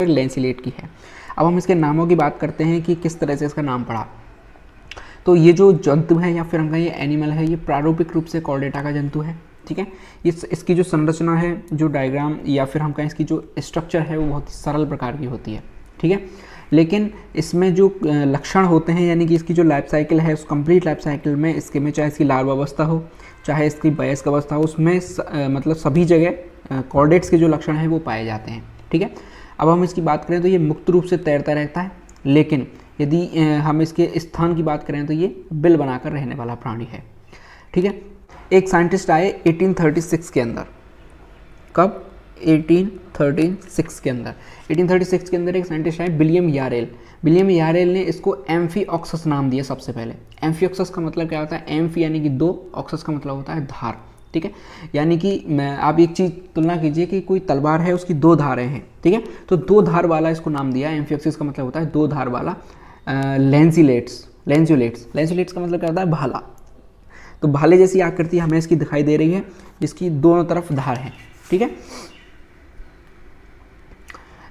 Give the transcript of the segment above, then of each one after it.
लैंसिलेट की है। अब हम इसके नामों की बात करते हैं कि किस तरह से इसका नाम पड़ा। तो ये जो जंतु है या फिर हम कहें ये एनिमल है, ये प्रारूपिक रूप से कॉर्डेटा का जंतु है। ठीक है, इसकी जो संरचना है, जो डायग्राम या फिर हम कहें इसकी जो स्ट्रक्चर है वो बहुत ही सरल प्रकार की होती है। ठीक है, लेकिन इसमें जो लक्षण होते हैं यानी कि इसकी जो लाइफ साइकिल है उस कंप्लीट लाइफ साइकिल में इसके में चाहे इसकी लार्वा अवस्था हो चाहे इसकी वयस्क अवस्था हो, उसमें मतलब सभी जगह कॉर्डेट्स के जो लक्षण हैं वो पाए जाते हैं। ठीक है, अब हम इसकी बात करें तो ये मुक्त रूप से तैरता रहता है, लेकिन यदि हम इसके स्थान की बात करें तो ये बिल बनाकर रहने वाला प्राणी है। ठीक है, एक साइंटिस्ट आए 1836 के अंदर। कब? 1836 के अंदर। 1836 के अंदर एक साइंटिस्ट आए विलियम यारेल। विलियम यारेल ने इसको एम्फीऑक्सस नाम दिया सबसे पहले। एम्फीऑक्सस का मतलब क्या होता है? एम्फी यानी कि दो, ऑक्सस का मतलब होता है धार। ठीक है, यानी कि आप एक चीज़ तुलना कीजिए कि कोई तलवार है उसकी दो धारें हैं। ठीक है, तो दो धार वाला इसको नाम दिया। एम्फीऑक्सस का मतलब होता है दो धार वाला। लैंसिलेट्स का मतलब क्या होता है? भाला। तो भाले जैसी आकृति हमें इसकी दिखाई दे रही है जिसकी दोनों तरफ धार है। ठीक है,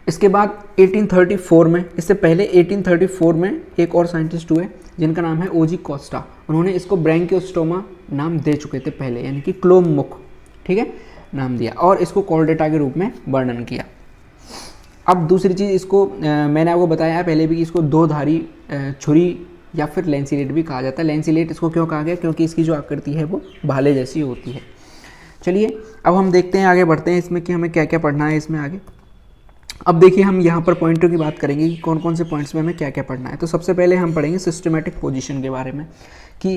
इसके बाद 1834 में, इससे पहले 1834 में एक और साइंटिस्ट हुए जिनका नाम है ओजी कोस्टा। उन्होंने इसको ब्रैंकियोस्टोमा नाम दे चुके थे पहले, यानी कि क्लोम मुख। ठीक है, नाम दिया और इसको कॉर्डेटा के रूप में वर्णन किया। अब दूसरी चीज़, इसको मैंने आपको बताया है पहले भी कि इसको दो धारी छुरी या फिर लैंसिलेट भी कहा जाता है। लैंसिलेट इसको क्यों कहा गया? क्योंकि इसकी जो आकृति है वो भाले जैसी होती है। चलिए अब हम देखते हैं, आगे बढ़ते हैं इसमें कि हमें क्या क्या पढ़ना है इसमें आगे। अब देखिए हम यहाँ पर पॉइंटों की बात करेंगे कि कौन कौन से पॉइंट्स में हमें क्या क्या पढ़ना है। तो सबसे पहले हम पढ़ेंगे सिस्टमेटिक पोजीशन के बारे में कि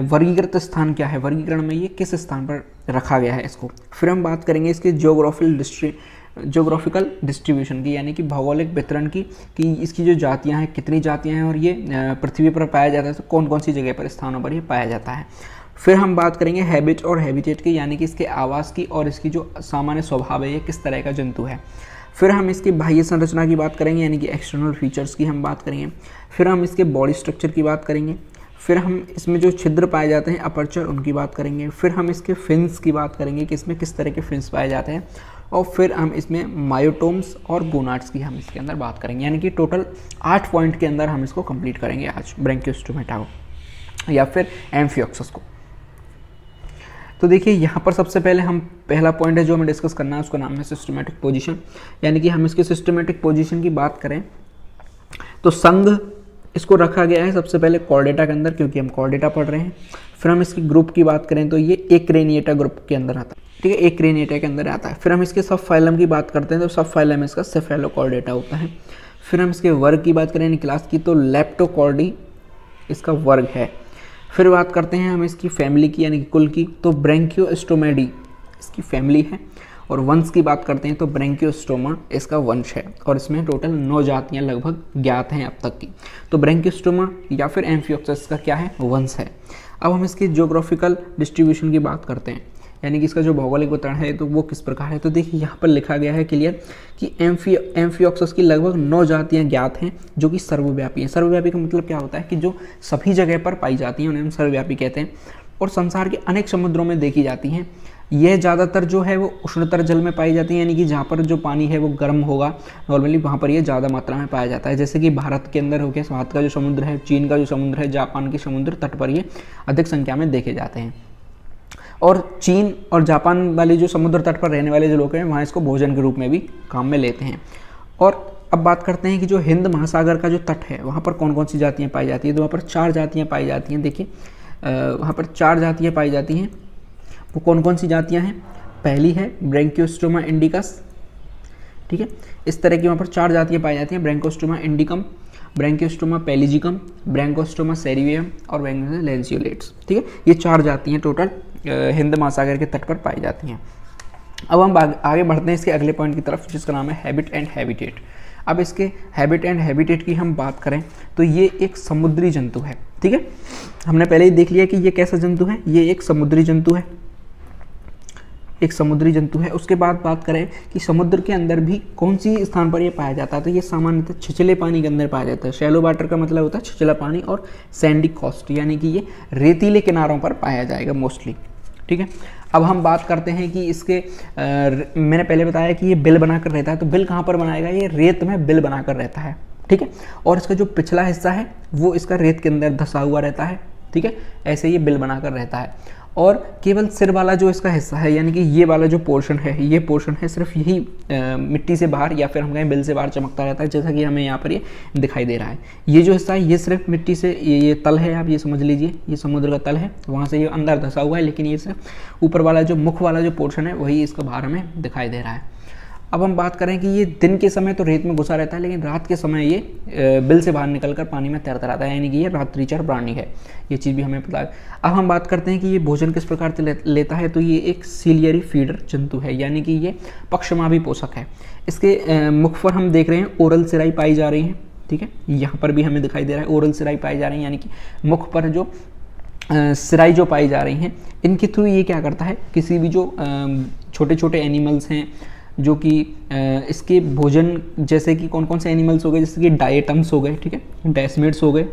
वर्गीकृत स्थान क्या है, वर्गीकरण में ये किस स्थान पर रखा गया है इसको। फिर हम बात करेंगे इसके ज्योग्राफिकल डिस्ट्रीब्यूशन की, यानी कि भौगोलिक वितरण की, कि इसकी जो जातियाँ हैं कितनी जातियाँ हैं और ये पृथ्वी पर पाया जाता है तो कौन कौन सी जगह पर, स्थानों पर ये पाया जाता है। फिर हम बात करेंगे हैबिट और हैबिटेट की, यानी कि इसके आवास की और इसकी जो सामान्य स्वभाव है ये किस तरह का जंतु है। फिर हम इसकी बाह्य संरचना की बात करेंगे, यानी कि एक्सटर्नल फीचर्स की हम बात करेंगे। फिर हम इसके बॉडी स्ट्रक्चर की बात करेंगे। फिर हम इसमें जो छिद्र पाए जाते हैं अपर्चर, उनकी बात करेंगे। फिर हम इसके फिन्स की बात करेंगे कि इसमें किस तरह के फिन्स पाए जाते हैं। और फिर हम इसमें मायोटोम्स और गोनाड्स की हम इसके अंदर बात करेंगे, यानी कि टोटल 8 पॉइंट के अंदर हम इसको कंप्लीट करेंगे आज ब्रैंकियोस्टोमेटा को या फिर एम्फीऑक्सस को। तो देखिए यहाँ पर सबसे पहले हम पहला पॉइंट है जो हमें डिस्कस करना है, उसका नाम है सिस्टमेटिक पोजीशन। यानी कि हम इसके सिस्टमेटिक पोजीशन की बात करें तो संघ इसको रखा गया है सबसे पहले कॉर्डेटा के अंदर, क्योंकि हम कॉर्डेटा पढ़ रहे हैं। फिर हम इसकी ग्रुप की बात करें तो ये एक्रेनिएटा ग्रुप के अंदर आता है। ठीक है, एक्रेनिएटा के अंदर आता है। फिर हम इसके सब फाइलम की बात करते हैं तो सब फाइलम इसका सेफेलोकॉर्डेटा होता है। फिर हम इसके वर्ग की बात करें क्लास की तो लेप्टोकॉर्डी इसका वर्ग है। फिर बात करते हैं हम इसकी फैमिली की, यानी कि कुल की, तो ब्रैंकियोस्टोमेडी इसकी फैमिली है। और वंश की बात करते हैं तो ब्रैंकियोस्टोमा इसका वंश है और इसमें टोटल 9 जातियाँ लगभग ज्ञात हैं अब तक की। तो ब्रैंकियोस्टोमा या फिर एम्फीऑक्सस का क्या है? वंश है। अब हम इसकी ज्योग्राफिकल डिस्ट्रीब्यूशन की बात करते हैं, यानी कि इसका जो भौगोलिक वितरण है तो वो किस प्रकार है। तो देखिए यहाँ पर लिखा गया है क्लियर कि एम्फीऑक्सस की लगभग 9 जातियाँ ज्ञात हैं जो कि सर्वव्यापी हैं। सर्वव्यापी का मतलब क्या होता है कि जो सभी जगह पर पाई जाती हैं उन्हें हम सर्वव्यापी कहते हैं और संसार के अनेक समुद्रों में देखी जाती हैं। यह ज़्यादातर जो है वो उष्णतर जल में पाई जाती है, यानी कि जहाँ पर जो पानी है वो गर्म होगा नॉर्मली वहाँ पर ये ज़्यादा मात्रा में पाया जाता है। जैसे कि भारत के अंदर हो गया, भारत का जो समुद्र है, चीन का जो समुद्र है, जापान के समुद्र तट पर ये अधिक संख्या में देखे जाते हैं। और चीन और जापान वाले जो समुद्र तट पर रहने वाले जो लोग हैं वहाँ इसको भोजन के रूप में भी काम में लेते हैं। और अब बात करते हैं कि जो हिंद महासागर का जो तट है वहाँ पर कौन कौन सी जातियाँ पाई जाती हैं। तो वहाँ पर 4 जातियाँ पाई जाती हैं। देखिए वहाँ पर 4 जातियाँ पाई जाती हैं। वो कौन कौन सी जातियाँ हैं? पहली है ब्रैंकियोस्टोमा इंडिकस। ठीक है, इस तरह की वहाँ पर 4 जातियाँ पाई जाती हैं, ब्रैंकोस्टोमा इंडिकम, ब्रैंकियोस्टोमा पेलिजिकम, ब्रैंकोस्टोमा सेरिवियम और ब्रैंकोस्टोमा लैंसियोलेट्स। ठीक है, ये 4 जातियाँ टोटल हिंद महासागर के तट पर पाई जाती हैं। अब हम आगे बढ़ते हैं इसके अगले पॉइंट की तरफ, जिसका नाम है हैबिट एंड हैबिटेट। अब इसके हैबिट एंड हैबिटेट की हम बात करें तो ये एक समुद्री जंतु है। ठीक है, हमने पहले ही देख लिया कि ये कैसा जंतु है, ये एक समुद्री जंतु है, एक समुद्री जंतु है। उसके बाद बात करें कि समुद्र के अंदर भी कौन सी स्थान पर ये पाया जाता है, तो ये सामान्यतः छिछले पानी के अंदर पाया जाता है। शैलो वाटर का मतलब होता है छिछला पानी और सैंडी कोस्ट, यानी कि ये रेतीले किनारों पर पाया जाएगा मोस्टली। ठीक है, अब हम बात करते हैं कि इसके मैंने पहले बताया कि ये बिल बनाकर रहता है, तो बिल कहाँ पर बनाएगा, ये रेत में बिल बनाकर रहता है, ठीक है। और इसका जो पिछला हिस्सा है वो इसका रेत के अंदर धंसा हुआ रहता है, ठीक है। ऐसे ये बिल बनाकर रहता है। और केवल सिर वाला जो इसका हिस्सा है, यानी कि ये वाला जो पोर्शन है, ये पोर्शन है सिर्फ यही मिट्टी से बाहर या फिर हम कहें बिल से बाहर चमकता रहता है, जैसा कि हमें यहाँ पर ये दिखाई दे रहा है। ये जो हिस्सा है ये सिर्फ मिट्टी से, ये तल है, आप ये समझ लीजिए, ये समुद्र का तल है, वहाँ से ये अंदर धंसा हुआ है, लेकिन ये सिर्फ ऊपर वाला जो मुख वाला जो पोर्शन है वही इसका बाहर हमें दिखाई दे रहा है। अब हम बात करें कि ये दिन के समय तो रेत में घुसा रहता है, लेकिन रात के समय ये बिल से बाहर निकलकर पानी में तैरता रहता है, यानी कि ये रात्रिचर प्राणी है। ये चीज़ भी हमें पता है। अब हम बात करते हैं कि ये भोजन किस प्रकार से लेता है, तो ये एक सीलियरी फीडर जंतु है, यानी कि ये पक्षमाभी पोषक है। इसके मुख पर हम देख रहे हैं ओरल सिराई पाई जा रही है, ठीक है। यहाँ पर भी हमें दिखाई दे रहा है ओरल सिराई पाई जा रही है, यानी कि मुख पर जो सिराई जो पाई जा रही हैं, इनके थ्रू ये क्या करता है, किसी भी जो छोटे छोटे एनिमल्स हैं जो कि इसके भोजन, जैसे कि कौन कौन से एनिमल्स हो गए, जैसे कि डायटम्स हो गए, ठीक है, डेस्मिड्स हो गए,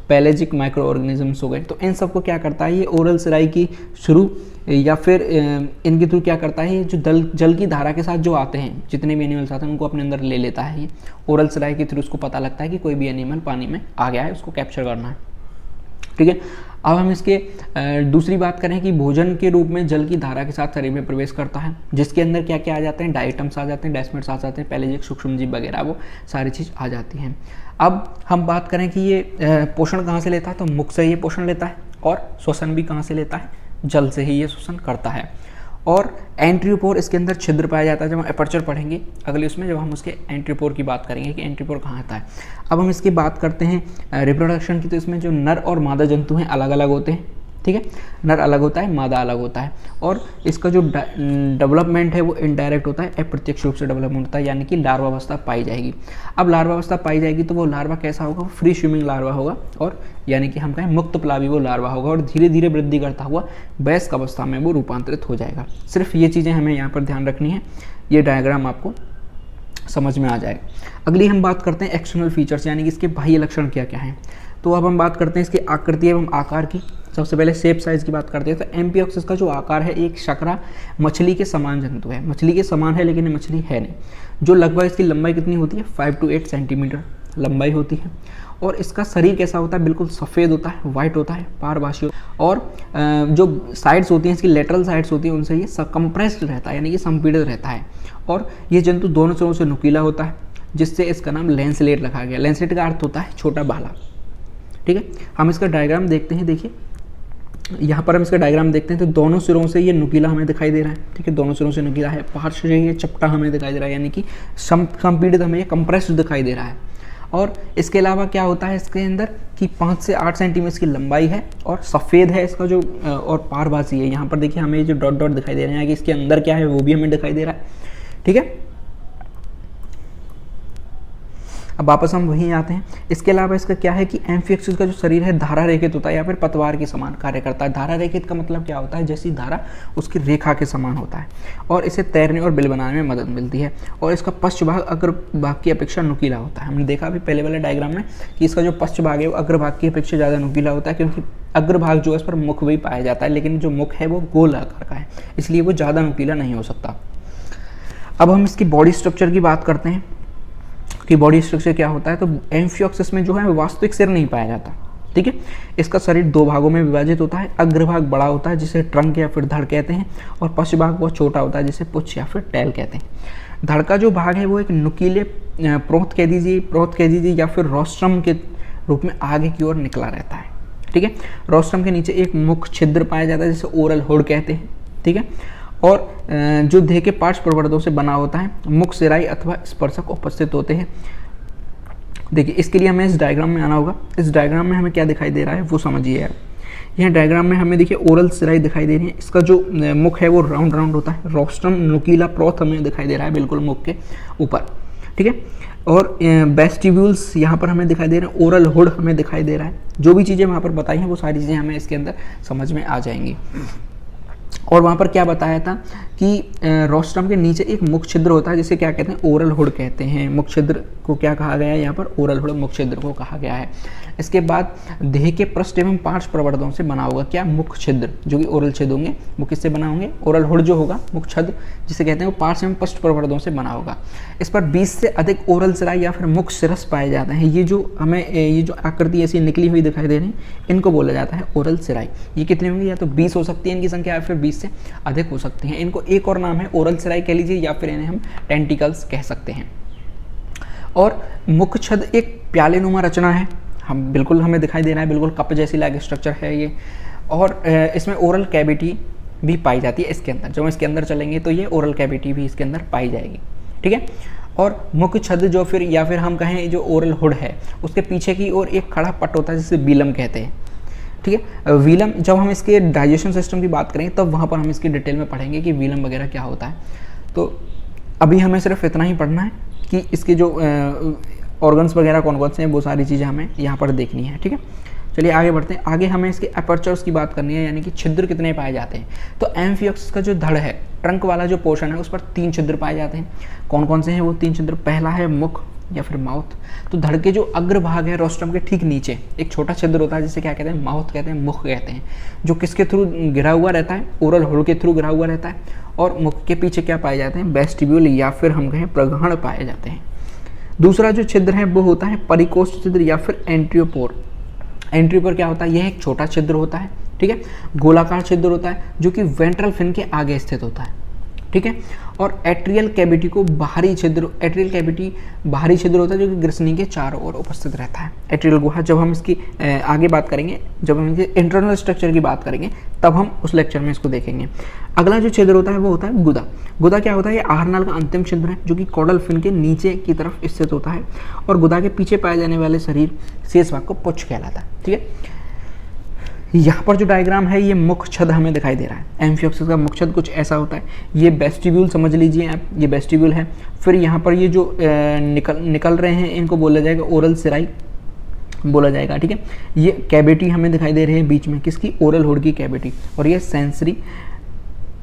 पैलेजिक माइक्रो ऑर्गेनिजम्स हो गए, तो इन सबको क्या करता है, ये ओरल सिराई की शुरू या फिर इनके थ्रू क्या करता है, ये जो जल की धारा के साथ जो आते हैं, जितने भी एनिमल्स आते हैं उनको अपने अंदर ले लेता है। ये ओरल सिराई के थ्रू उसको पता लगता है कि कोई भी एनिमल पानी में आ गया है, उसको कैप्चर करना है, ठीक है। अब हम इसके दूसरी बात करें कि भोजन के रूप में जल की धारा के साथ शरीर में प्रवेश करता है, जिसके अंदर क्या क्या आ जाते हैं, डायटम्स आ जाते हैं, डेस्मिड्स आ जाते हैं, पैलेजिक सूक्ष्मजीव वगैरह, वो सारी चीज़ आ जाती हैं। अब हम बात करें कि ये पोषण कहाँ से लेता है, तो मुख से ये पोषण लेता है, और श्वसन भी कहाँ से लेता है, जल से ही ये श्वसन करता है। और एंट्रियोपोर, इसके अंदर छिद्र पाया जाता है, जब हम एपर्चर पढ़ेंगे अगले उसमें, जब हम उसके एंट्रियोपोर की बात करेंगे कि एंट्रियोपोर कहाँ आता है। अब हम इसकी बात करते हैं रिप्रोडक्शन की, तो इसमें जो नर और मादा जंतु हैं अलग अलग होते हैं, ठीक है। नर अलग होता है, मादा अलग होता है, और इसका जो डेवलपमेंट है वो इनडायरेक्ट होता है, अप्रत्यक्ष रूप से डेवलपमेंट होता है, यानी कि लार्वा अवस्था पाई जाएगी। अब लार्वा अवस्था पाई जाएगी तो वो लार्वा कैसा होगा, वो फ्री स्विमिंग लार्वा होगा, और यानी कि हम कहें मुक्त प्लावी वो लार्वा होगा, और धीरे धीरे वृद्धि करता हुआ वयस्क अवस्था में वो रूपांतरित हो जाएगा। सिर्फ ये चीज़ें हमें यहाँ पर ध्यान रखनी है, ये डायग्राम आपको समझ में आ जाएगा। अगली हम बात करते हैं एक्सटर्नल फीचर्स, यानी कि इसके बाह्य लक्षण क्या क्या हैं। तो अब हम बात करते हैं इसकी आकृति एवं आकार की। सबसे पहले शेप साइज की बात करते हैं, तो एम्फियोक्सिस का जो आकार है, एक शकरा मछली के समान जंतु है, मछली के समान है लेकिन ये मछली है नहीं। जो लगभग इसकी लंबाई कितनी होती है, 5 to 8 सेंटीमीटर लंबाई होती है। और इसका शरीर कैसा होता है, बिल्कुल सफ़ेद होता है, वाइट होता है, पारभाषी, और जो साइड्स होती हैं, इसकी लेटरल साइड्स होती हैं, उनसे ये कंप्रेस्ड रहता है, यानी कि संपीड़ित रहता है। और ये जंतु दोनों सिरों से नुकीला होता है, जिससे इसका नाम लैंसलेट रखा गया। लैंसलेट का अर्थ होता है छोटा भाला, ठीक है। हम इसका डायग्राम देखते हैं, देखिए यहाँ पर हम इसका डायग्राम देखते हैं, तो दोनों सिरों से ये नुकीला हमें दिखाई दे रहा है, ठीक है, दोनों सिरों से नुकीला है, पार्श्व से ये चपटा हमें दिखाई दे रहा है, यानी कि संपीड़ित हमें ये कंप्रेस्ड दिखाई दे रहा है। और इसके अलावा क्या होता है इसके अंदर कि 5 से 8 सेंटीमीटर इसकी लंबाई है, और सफ़ेद है इसका जो, और पारभासी है। यहाँ पर देखिए हमें जो डॉट डॉट दिखाई दे रहे हैं कि इसके अंदर क्या है वो भी हमें दिखाई दे रहा है, ठीक है। अब वापस हम वहीं आते हैं। इसके अलावा इसका क्या है कि एम्फियोक्सिस का जो शरीर है धारा रेखित होता है, या फिर पतवार के समान कार्य करता है। धारा रेखित का मतलब क्या होता है, जैसी धारा उसकी रेखा के समान होता है, और इसे तैरने और बिल बनाने में मदद मिलती है। और इसका पश्च भाग अग्रभाग की अपेक्षा नुकीला होता है। हमने देखा अभी पहले वाले डायग्राम में कि इसका जो पश्च भाग है वो अग्रभाग की अपेक्षा ज़्यादा नुकीला होता है, क्योंकि अग्रभाग जो है इस पर मुख भी पाया जाता है, लेकिन जो मुख है वो गोल आकार का है, इसलिए वो ज़्यादा नुकीला नहीं हो सकता। अब हम इसकी बॉडी स्ट्रक्चर की बात करते हैं कि बॉडी स्ट्रक्चर क्या होता है। तो एम्फियोक्सिस में जो है वास्तविक सिर नहीं पाया जाता, ठीक है। इसका शरीर 2 भागों में विभाजित होता है। अग्रभाग बड़ा होता है जिसे ट्रंक या फिर धड़ कहते हैं, और पश्च भाग बहुत छोटा होता है जिसे पुच्छ या फिर टैल कहते हैं। धड़ का जो भाग है वो एक नुकीले प्रोथ कह दीजिए या फिर रोस्ट्रम के रूप में आगे की ओर निकला रहता है, ठीक है। रोस्ट्रम के नीचे एक मुख छिद्र पाया जाता है जिसे ओरल हुड कहते हैं, ठीक है। और जो देह के पार्श्व प्रवर्धों से बना होता है, मुख, सिराई अथवा स्पर्शक उपस्थित होते हैं। देखिए इसके लिए हमें इस डायग्राम में आना होगा। इस डायग्राम में हमें क्या दिखाई दे रहा है वो समझिए यार। यह डायग्राम में हमें देखिए ओरल सिराई दिखाई दे रही है। इसका जो मुख है वो राउंड राउंड होता है। रोस्ट्रम नुकीला प्रोथ हमें दिखाई दे रहा है बिल्कुल मुख के ऊपर, ठीक है। और वेस्टिब्यूल्स यहाँ पर हमें दिखाई दे रहे हैं, ओरल हुड हमें दिखाई दे रहा है। जो भी चीज़ें वहाँ पर बताई हैं वो सारी चीज़ें हमें इसके अंदर समझ में आ जाएंगी। और वहाँ पर क्या बताया था कि रोस्ट्रम के नीचे एक मुख छिद्र होता है जिसे क्या कहते हैं, ओरल हुड कहते हैं। मुख छिद्र को क्या कहा गया है यहाँ पर, ओरल हुड मुख छिद्र को कहा गया है। इसके बाद देह के पृष्ठ एवं पार्श्व प्रवर्धों से बना होगा क्या, मुख छिद्र, जो कि ओरल छेद होंगे। वो किससे बना होंगे, ओरल हुड जो होगा, मुख छद्र जिसे कहते हैं, वो पार्श्व एवं पृष्ठ प्रवर्धों से बना होगा। इस पर 20 से अधिक ओरल सिराई या फिर मुख सिरस पाए जाते हैं। ये जो हमें ये जो आकृति ऐसी निकली हुई दिखाई दे रही है, इनको बोला जाता है ओरल सिराई। ये कितनी होंगी, या तो 20 हो सकती है इनकी संख्या, या फिर 20 से अधिक हो सकती है। इनको एक और नाम है ओरल सिराई कह लीजिए, या फिर इन्हें हम टेंटिकल्स कह सकते हैं। और मुख छद एक प्यालेनुमा रचना है, हम बिल्कुल हमें दिखाई दे रहा है, बिल्कुल कप जैसी लाइक स्ट्रक्चर है ये। और इसमें ओरल कैविटी भी पाई जाती है इसके अंदर। जब हम इसके अंदर चलेंगे तो ये ओरल कैविटी भी इसके अंदर पाई जाएगी, ठीक है। और मुख छद जो फिर, या फिर हम कहें जो ओरल हुड है, उसके पीछे की ओर एक खड़ा पट होता है जिसे बीलम कहते हैं, ठीक है। वीलम, जब हम इसके डाइजेशन सिस्टम की बात करेंगे तब वहाँ पर हम इसकी डिटेल में पढ़ेंगे कि वीलम वगैरह क्या होता है। तो अभी हमें सिर्फ इतना ही पढ़ना है कि इसके जो ऑर्गन्स वगैरह कौन कौन से हैं, वो सारी चीज़ें हमें यहाँ पर देखनी है, ठीक है। चलिए आगे बढ़ते हैं। आगे हमें इसके अपर्चर्स की बात करनी है, यानी कि छिद्र कितने पाए जाते हैं। तो एम्फियोक्सिस का जो धड़ है, ट्रंक वाला जो पोर्शन है, उस पर 3 छिद्र पाए जाते हैं। कौन कौन से हैं वो 3 छिद्र, पहला है मुख या फिर माउथ। तो धड़ के जो अग्रभाग है रोस्ट्रम के ठीक नीचे एक छोटा छिद्र होता है जिसे क्या कहते हैं, माउथ कहते हैं, मुख कहते हैं, जो किसके थ्रू घिरा हुआ रहता है, ओरल होल के थ्रू घिरा हुआ रहता है। और मुख के पीछे क्या पाए जाते हैं, वेस्टिब्यूल या फिर हम कहें प्रगहण पाए जाते हैं। दूसरा जो छिद्र है वो होता है परिकोष्ठ छिद्र या फिर एंट्रियोपोर। एंट्रियोपोर क्या होता है, यह एक छोटा छिद्र होता है, ठीक है, गोलाकार छिद्र होता है, जो कि वेंट्रल फिन के आगे स्थित होता है, ठीक है। और एट्रियल कैविटी को बाहरी छिद्र, एट्रियल कैविटी बाहरी छिद्र होता है जो कि ग्रसनी के चारों ओर उपस्थित रहता है। एट्रियल गुहा जब हम इसकी आगे बात करेंगे, जब हम इसके इंटरनल स्ट्रक्चर की बात करेंगे तब हम उस लेक्चर में इसको देखेंगे। अगला जो छिद्र होता है वो होता है गुदा। गुदा क्या होता है, ये आहार नाल का अंतिम छिद्र है जो कि कॉडल फिन के नीचे की तरफ स्थित होता है। और गुदा के पीछे पाए जाने वाले शरीर शेष भाग को पुच्छ कहलाता है, ठीक है। यहाँ पर जो डायग्राम है ये मुख छद हमें दिखाई दे रहा है। एम्फियोक्सिस का मुख छद कुछ ऐसा होता है। ये वेस्टिब्यूल समझ लीजिए आप, ये वेस्टिब्यूल है। फिर यहाँ पर ये जो निकल रहे हैं इनको बोला जाएगा ओरल सिराई बोला जाएगा, ठीक है। ये कैविटी हमें दिखाई दे रही है बीच में, किसकी, ओरल हुड की कैविटी। और ये सेंसरी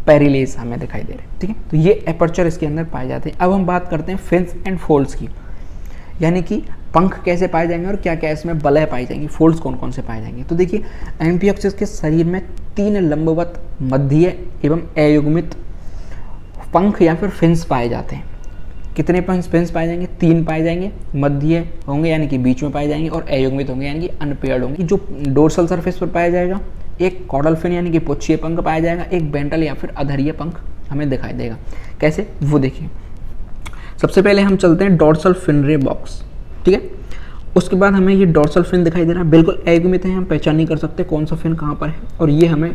पेरिलेस हमें दिखाई दे रहे हैं, ठीक है। तो ये एपर्चर इसके अंदर पाए जाते हैं। अब हम बात करते हैं फिन्स एंड फोल्ड्स की, यानी कि पंख कैसे पाए जाएंगे और क्या क्या इसमें बलय पाई जाएंगी, फोल्ड्स कौन कौन से पाए जाएंगे। तो देखिए एम्फियोक्सिस के शरीर में 3 लंबवत, मध्य एवं अयुग्मित पंख या फिर फिन्स पाए जाते हैं। कितने फिन्स पाए जाएंगे, 3 पाए जाएंगे, मध्य होंगे यानी कि बीच में पाए जाएंगे, और अयुग्मित होंगे यानी कि अनपेयर्ड होंगे। जो डोर्सल सरफेस पर पाया जाएगा, एक कॉडल फिन यानी कि पुच्छीय पंख पाया जाएगा, एक वेंट्रल या फिर अधरीय पंख हमें दिखाई देगा। कैसे, वो देखिए। सबसे पहले हम चलते हैं डॉर्सल फिनरे बॉक्स, ठीक है। उसके बाद हमें ये डॉर्सल फिन दिखाई दे रहा है, बिल्कुल अयुग्मित है, हम पहचान नहीं कर सकते कौन सा फिन कहाँ पर है। और ये हमें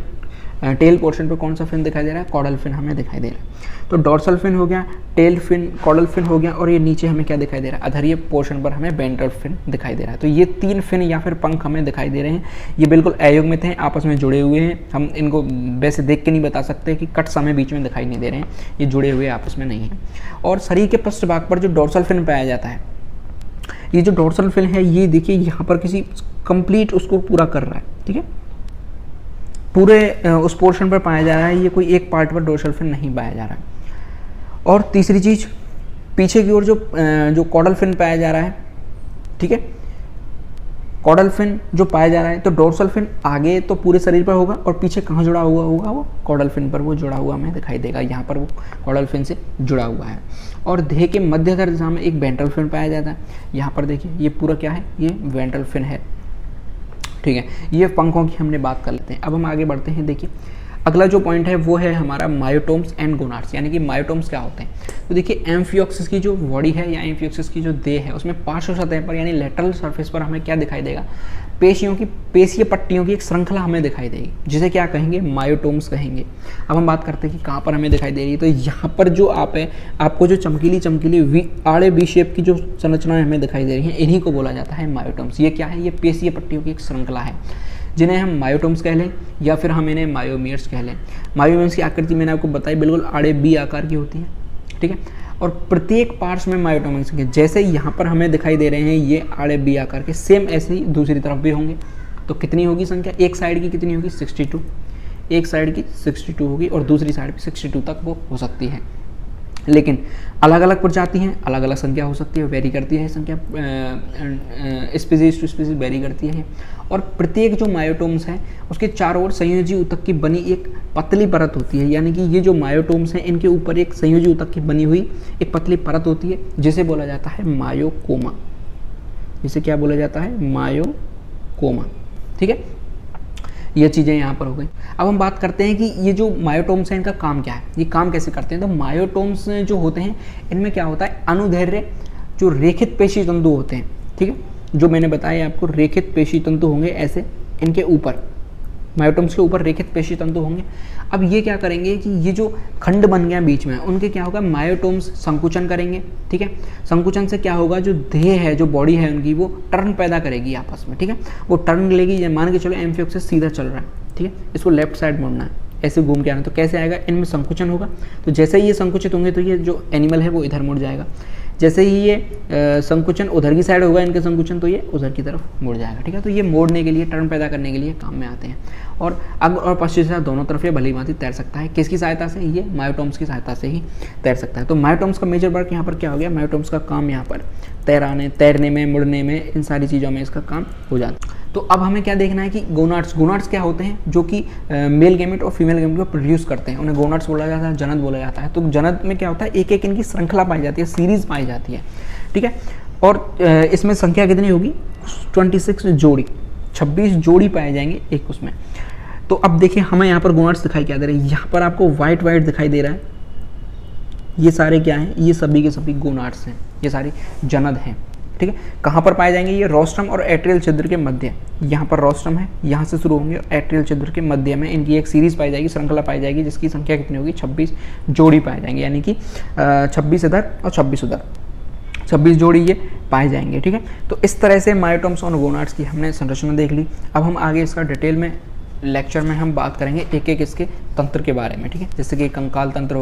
टेल पोर्शन पे कौन सा फिन दिखाई दे रहा है, कॉडल फिन हमें दिखाई दे रहा है। तो डॉर्सल फिन हो गया, टेल फिन, कॉडल फिन हो गया, और ये नीचे हमें क्या दिखाई दे रहा है, अधरीय पोर्शन पर हमें वेंट्रल फिन दिखाई दे रहा है। तो ये 3 फिन या फिर पंख हमें दिखाई दे रहे हैं। ये बिल्कुल अयुग्मित हैं, आपस में जुड़े हुए हैं। हम इनको वैसे देख के नहीं बता सकते कि कट समय बीच में दिखाई नहीं दे रहे हैं, ये जुड़े हुए आपस में नहीं हैं। और शरीर के पृष्ठ भाग पर जो डॉर्सल फिन पाया जाता है, ये जो डॉर्सल फिन है, ये देखिए यहाँ पर किसी कंप्लीट उसको पूरा कर रहा है, ठीक है, पूरे उस पोर्शन पर पाया जा रहा है। ये कोई एक पार्ट पर डोर्सल फिन नहीं पाया जा रहा है। और तीसरी चीज, पीछे की ओर जो कॉडल फिन पाया जा रहा है, ठीक है, कॉडल फिन जो पाया जा रहा है, तो डोर्सल फिन आगे तो पूरे शरीर पर होगा और पीछे कहाँ जुड़ा हुआ होगा, वो कॉडल फिन पर वो जुड़ा हुआ हमें दिखाई देगा। यहाँ पर वो कॉडल फिन से जुड़ा हुआ है। और देह के मध्यधर दिशा में एक वेंट्रल फिन पाया जाता है। यहाँ पर देखिए ये पूरा क्या है, ये वेंट्रल फिन है, ठीक है। ये पंखों की हमने बात कर लेते हैं। अब हम आगे बढ़ते हैं। देखिए अगला जो पॉइंट है वो है हमारा मायोटोम्स एंड गोनाड्स, यानी कि मायोटोम्स क्या होते हैं। तो देखिए एम्फियोक्सिस की जो बॉडी है या एम्फियोक्सिस की जो देह है, उसमें पार्श्व सतह पर यानी लेटरल सरफेस पर हमें क्या दिखाई देगा, पेशीय पट्टियों की एक श्रृंखला हमें दिखाई देगी, जिसे क्या कहेंगे, मायोटोम्स कहेंगे। अब हम बात करते हैं कि कहाँ पर हमें दिखाई दे रही है। तो यहाँ पर जो आपको जो चमकीली आड़े बी शेप की जो संरचनाएं हमें दिखाई दे रही हैं, इन्हीं को बोला जाता है मायोटोम्स। ये क्या है, ये पेशीय पट्टियों की एक श्रृंखला है, जिन्हें हम मायोटोम्स कह लें या फिर हम इन्हें मायोमियर्स कह लें। मायोमियर्स की आकृति मैंने आपको बताई, बिल्कुल आड़े बी आकार की होती है, ठीक है। और प्रत्येक पार्ट्स में मायोटोम्स के जैसे यहाँ पर हमें दिखाई दे रहे हैं ये आड़े बी आकार के, सेम ऐसे ही दूसरी तरफ भी होंगे। तो कितनी होगी संख्या, एक साइड की कितनी होगी, 62, एक साइड की 62 होगी और दूसरी साइड भी 62 तक वो हो सकती है। लेकिन अलग अलग प्रजाति हैं, अलग अलग संख्या हो सकती है, वेरी करती है संख्या, स्पीसीज टू स्पीसीज वेरी करती है। और प्रत्येक जो मायोटोम्स है उसके चारों ओर संयोजी ऊतक की बनी एक पतली परत होती है, यानी कि ये जो मायोटोम्स हैं इनके ऊपर एक संयोजी ऊतक की बनी हुई एक पतली परत होती है जिसे बोला जाता है मायोकोमा। जिसे क्या बोला जाता है? मायोकोमा। ठीक है, ये चीज़ें यहाँ पर हो गई। अब हम बात करते हैं कि ये जो मायोटोम्स हैं इनका काम क्या है, ये काम कैसे करते हैं। तो मायोटोम्स जो होते हैं इनमें क्या होता है, अनुदैर्घ्य जो रेखित पेशी तंतु होते हैं, ठीक है, जो मैंने बताया आपको रेखित पेशी तंतु होंगे ऐसे इनके ऊपर, मायोटोम्स के ऊपर रेखित पेशी तंतु होंगे। अब ये क्या करेंगे कि ये जो खंड बन गया बीच में उनके क्या होगा, मायोटोम्स संकुचन करेंगे। ठीक है, संकुचन से क्या होगा, जो देह है, जो बॉडी है उनकी, वो टर्न पैदा करेगी आपस में। ठीक है, वो टर्न लेगी, मान के चलो एम्फियोक्स से सीधा चल रहा है, ठीक है, इसको लेफ्ट साइड मुड़ना है, ऐसे घूम के आना, तो कैसे आएगा, इनमें संकुचन होगा। तो जैसे ही ये संकुचित होंगे तो ये जो एनिमल है वो इधर मुड़ जाएगा। जैसे ही ये संकुचन उधर की साइड होगा इनके संकुचन, तो ये उधर की तरफ मुड़ जाएगा। ठीक है, तो ये मोड़ने के लिए, टर्न पैदा करने के लिए काम में आते हैं। और अग्र और पश्चिम से दोनों तरफ ये भली भांति तैर सकता है। किसकी सहायता से? ये मायोटोम्स की सहायता से ही तैर सकता है। तो मायोटोम्स का मेजर वर्क यहाँ पर क्या हो गया, मायोटोम्स का काम यहाँ पर तैरने में, मुड़ने में, इन सारी चीज़ों में इसका काम हो जाता है। तो अब हमें क्या देखना है कि गोनाड्स क्या होते हैं, जो कि मेल गैमेट और फीमेल गैमेट को प्रोड्यूस करते हैं, उन्हें गोनाड्स बोला जाता है, जनन बोला जाता है। तो जनन में क्या होता है, एक एक इनकी श्रृंखला पाई जाती है, सीरीज पाई जाती है। ठीक है, और इसमें संख्या कितनी होगी, 26 जोड़ी, 26 जोड़ी पाए जाएंगे एक उसमें। तो अब देखिए हमें यहाँ पर गोनाड्स दिखाई क्या दे रहे हैं, यहाँ पर आपको वाइट दिखाई दे रहा है, ये सारे क्या हैं, ये सभी के सभी गोनाड्स हैं, ये सारी जनन हैं। ठीक है, कहाँ पर पाए जाएंगे, ये रोस्ट्रम और एट्रियल छिद्र के मध्य, यहाँ पर रोस्ट्रम है, यहाँ से शुरू होंगे, और एट्रियल छिद्र के मध्य में इनकी एक सीरीज पाई जाएगी, श्रृंखला पाई जाएगी, जिसकी संख्या कितनी होगी, 26 जोड़ी पाए जाएंगे, यानी कि 26 इधर और 26 उधर, 26 जोड़ी ये पाए जाएंगे। ठीक है, तो इस तरह से मायोटोम्स और गोनाड्स की हमने संरचना देख ली। अब हम आगे इसका डिटेल में लेक्चर में हम बात करेंगे एक एक इसके तंत्र के बारे में। ठीक है, जैसे कि कंकाल तंत्र